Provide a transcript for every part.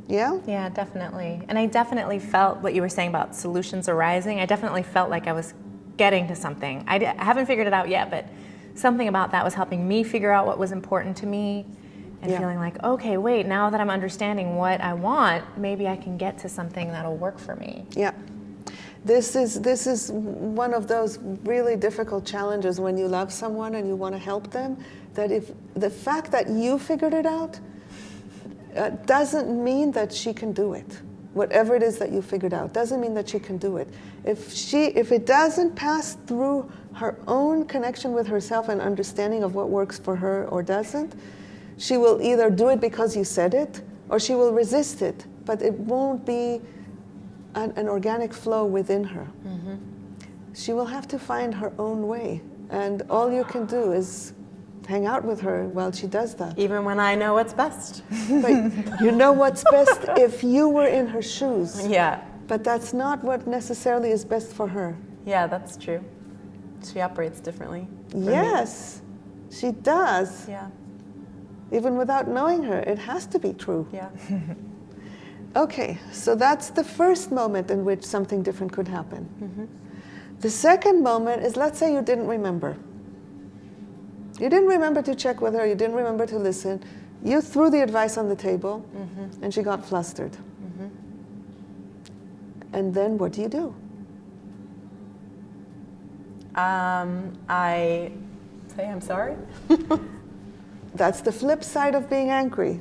Yeah? Yeah, definitely. And I definitely felt what you were saying about solutions arising. I definitely felt like I was getting to something. I haven't figured it out yet, but something about that was helping me figure out what was important to me and feeling like, okay, wait, now that I'm understanding what I want, maybe I can get to something that'll work for me. Yeah. This is one of those really difficult challenges when you love someone and you want to help them, that if the fact that you figured it out doesn't mean that she can do it. Whatever it is that you figured out doesn't mean that she can do it. If it doesn't pass through her own connection with herself and understanding of what works for her or doesn't, she will either do it because you said it or she will resist it, but it won't be an organic flow within her. Mm-hmm. She will have to find her own way, and all you can do is hang out with her while she does that. Even when I know what's best. But you know what's best if you were in her shoes. Yeah. But that's not what necessarily is best for her. Yeah, that's true. She operates differently. Yes, she does. Yeah. Even without knowing her, it has to be true. Yeah. Okay, so that's the first moment in which something different could happen. Mm-hmm. The second moment is, let's say you didn't remember. You didn't remember to check with her, you didn't remember to listen. You threw the advice on the table, mm-hmm. and she got flustered. Mm-hmm. And then what do? I say I'm sorry. That's the flip side of being angry.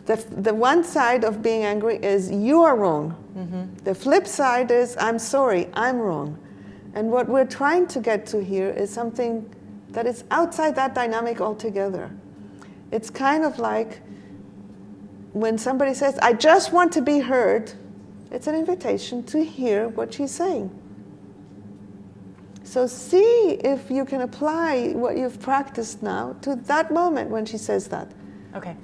The one side of being angry is you are wrong. Mm-hmm. The flip side is I'm sorry, I'm wrong. And what we're trying to get to here is something that is outside that dynamic altogether. It's kind of like when somebody says, I just want to be heard, it's an invitation to hear what she's saying. So see if you can apply what you've practiced now to that moment when she says that. Okay.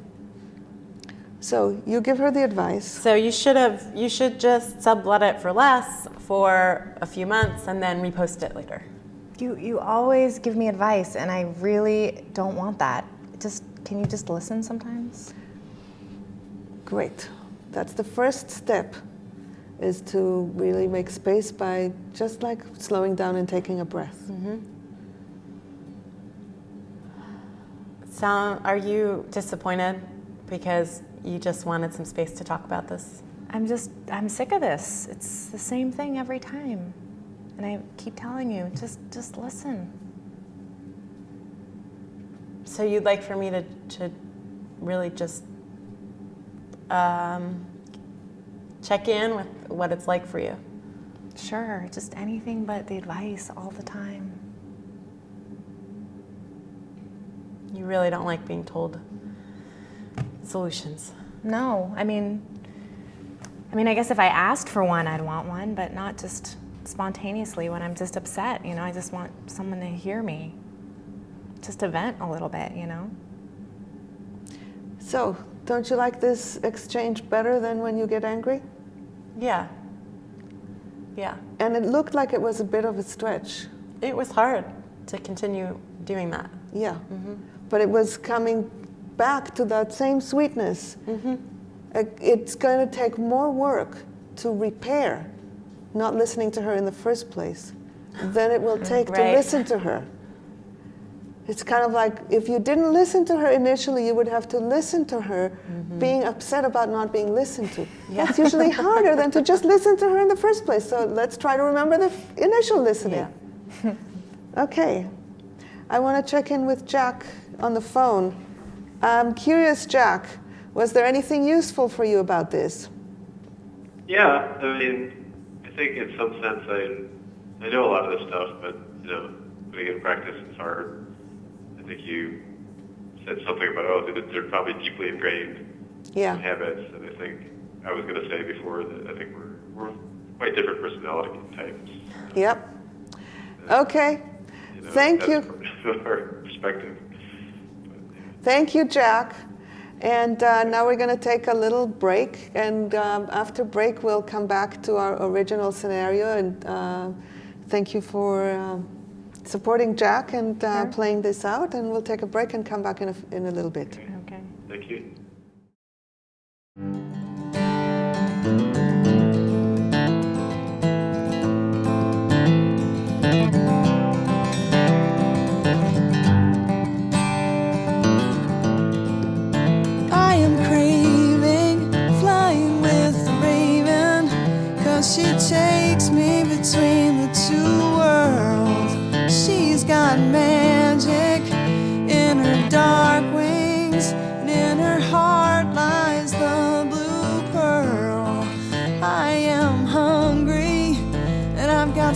So you give her the advice. So you should just sublet it for less for a few months and then repost it later. You always give me advice, and I really don't want that. Can you just listen sometimes? Great. That's the first step, is to really make space by just like slowing down and taking a breath. Mm-hmm. So are you disappointed because you just wanted some space to talk about this? I'm sick of this. It's the same thing every time. And I keep telling you, just listen. So you'd like for me to really just check in with what it's like for you? Sure, just anything but the advice all the time. You really don't like being told solutions? No, I mean, I guess if I asked for one, I'd want one, but not just spontaneously when I'm just upset, I just want someone to hear me, just to vent a little bit, So, don't you like this exchange better than when you get angry? Yeah. And it looked like it was a bit of a stretch. It was hard to continue doing that. Yeah. Mm-hmm. But it was coming back to that same sweetness. Mm-hmm. It's going to take more work to repair not listening to her in the first place than it will take to listen to her. It's kind of like if you didn't listen to her initially, you would have to listen to her being upset about not being listened to. Yeah. That's usually harder than to just listen to her in the first place. So let's try to remember the initial listening. Yeah. Okay. I want to check in with Jack on the phone. I'm curious, Jack, was there anything useful for you about this? Yeah, I think in some sense I know a lot of this stuff, but putting it in practice is hard. I think you said something about they're probably deeply ingrained habits, and I think I was going to say before that I think we're quite different personality types. Yep. Okay. Thank you. Our perspective. Thank you, Jack. And now we're going to take a little break, and after break we'll come back to our original scenario, and thank you for supporting Jack and playing this out, and we'll take a break and come back in a little bit. Okay. Thank you.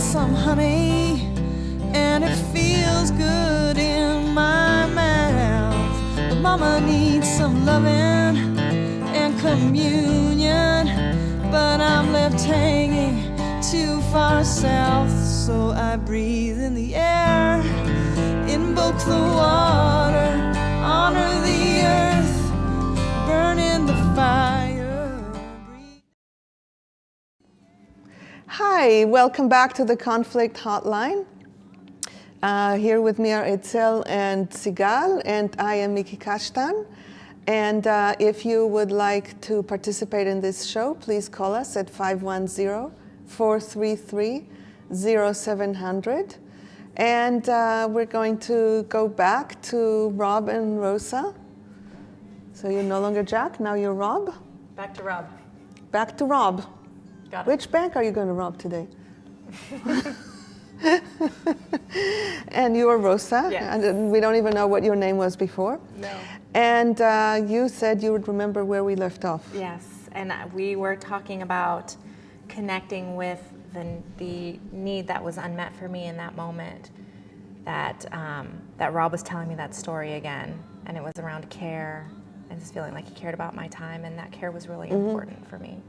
some honey, and it feels good in my mouth. But Mama needs some loving and communion, but I'm left hanging too far south. So I breathe in the air, invoke the water, honor the earth, burn in the fire. Hi, welcome back to the Conflict Hotline. Here with me are Itzel and Sigal, and I am Miki. And if you would like to participate in this show, please call us at 510-433-0700. And we're going to go back to Rob and Rosa. So you're no longer Jack, now you're Rob? Back to Rob. Back to Rob. Got it. Which bank are you going to rob today? And you are Rosa. Yes. And we don't even know what your name was before. No. And you said you would remember where we left off. Yes, and we were talking about connecting with the need that was unmet for me in that moment. That Rob was telling me that story again, and it was around care, and just feeling like he cared about my time, and that care was really important for me.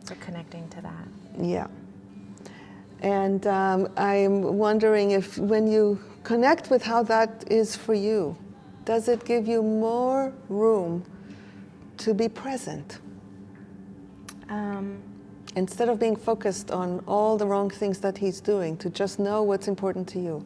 So connecting to that. Yeah. And I'm wondering if when you connect with how that is for you, does it give you more room to be present? Instead of being focused on all the wrong things that he's doing, to just know what's important to you.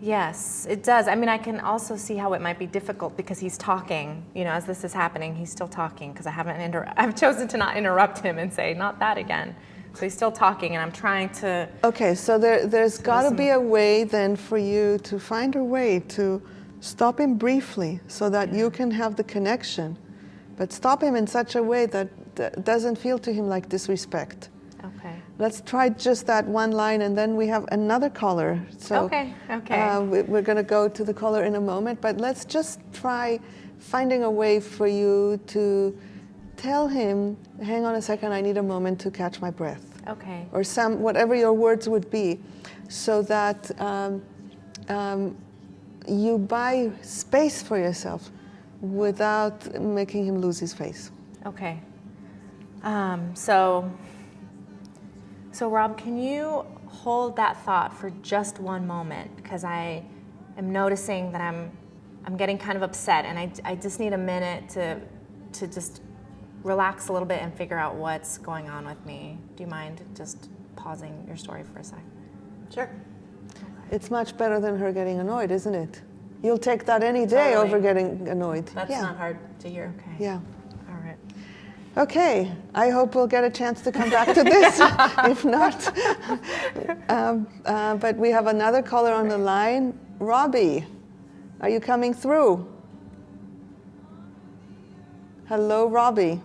Yes, it does. I mean, I can also see how it might be difficult because he's talking. You know, as this is happening, he's still talking because I've chosen to not interrupt him and say, not that again. So he's still talking, and I'm trying to... Okay, so there's got to be a way then for you to find a way to stop him briefly so that you can have the connection, but stop him in such a way that doesn't feel to him like disrespect. Okay. Let's try just that one line, and then we have another caller. So, okay. We're going to go to the caller in a moment, but let's just try finding a way for you to tell him, hang on a second, I need a moment to catch my breath. Okay. Or whatever your words would be, so that you buy space for yourself without making him lose his face. Okay. So Rob, can you hold that thought for just one moment? Because I am noticing that I'm getting kind of upset, and I just need a minute to just relax a little bit and figure out what's going on with me. Do you mind just pausing your story for a sec? Sure. Okay. It's much better than her getting annoyed, isn't it? You'll take that any day over getting annoyed. That's not hard to hear. Okay. Yeah. All right. Okay, I hope we'll get a chance to come back to this. If not, but we have another caller on the line. Robbie, are you coming through? Hello, Robbie.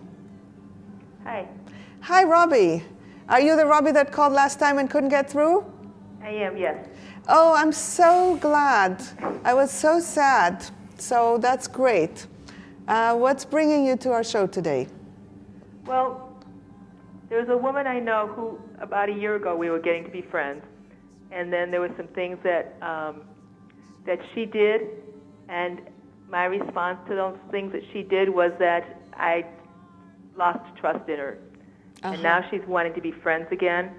Hi. Hi, Robbie. Are you the Robbie that called last time and couldn't get through? I am, yes. Oh, I'm so glad. I was so sad. So that's great. What's bringing you to our show today? Well, there's a woman I know who, about a year ago, we were getting to be friends. And then there were some things that she did, and my response to those things that she did was that I lost trust in her. Uh-huh. And now she's wanting to be friends again,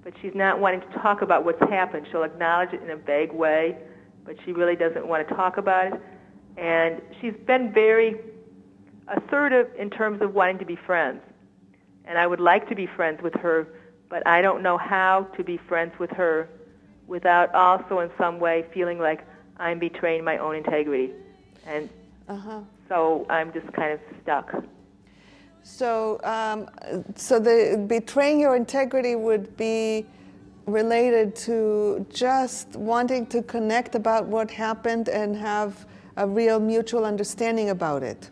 but she's not wanting to talk about what's happened. She'll acknowledge it in a vague way, but she really doesn't want to talk about it. And she's been very assertive in terms of wanting to be friends. And I would like to be friends with her, but I don't know how to be friends with her without also in some way feeling like I'm betraying my own integrity. And so I'm just kind of stuck. So, so the betraying your integrity would be related to just wanting to connect about what happened and have a real mutual understanding about it.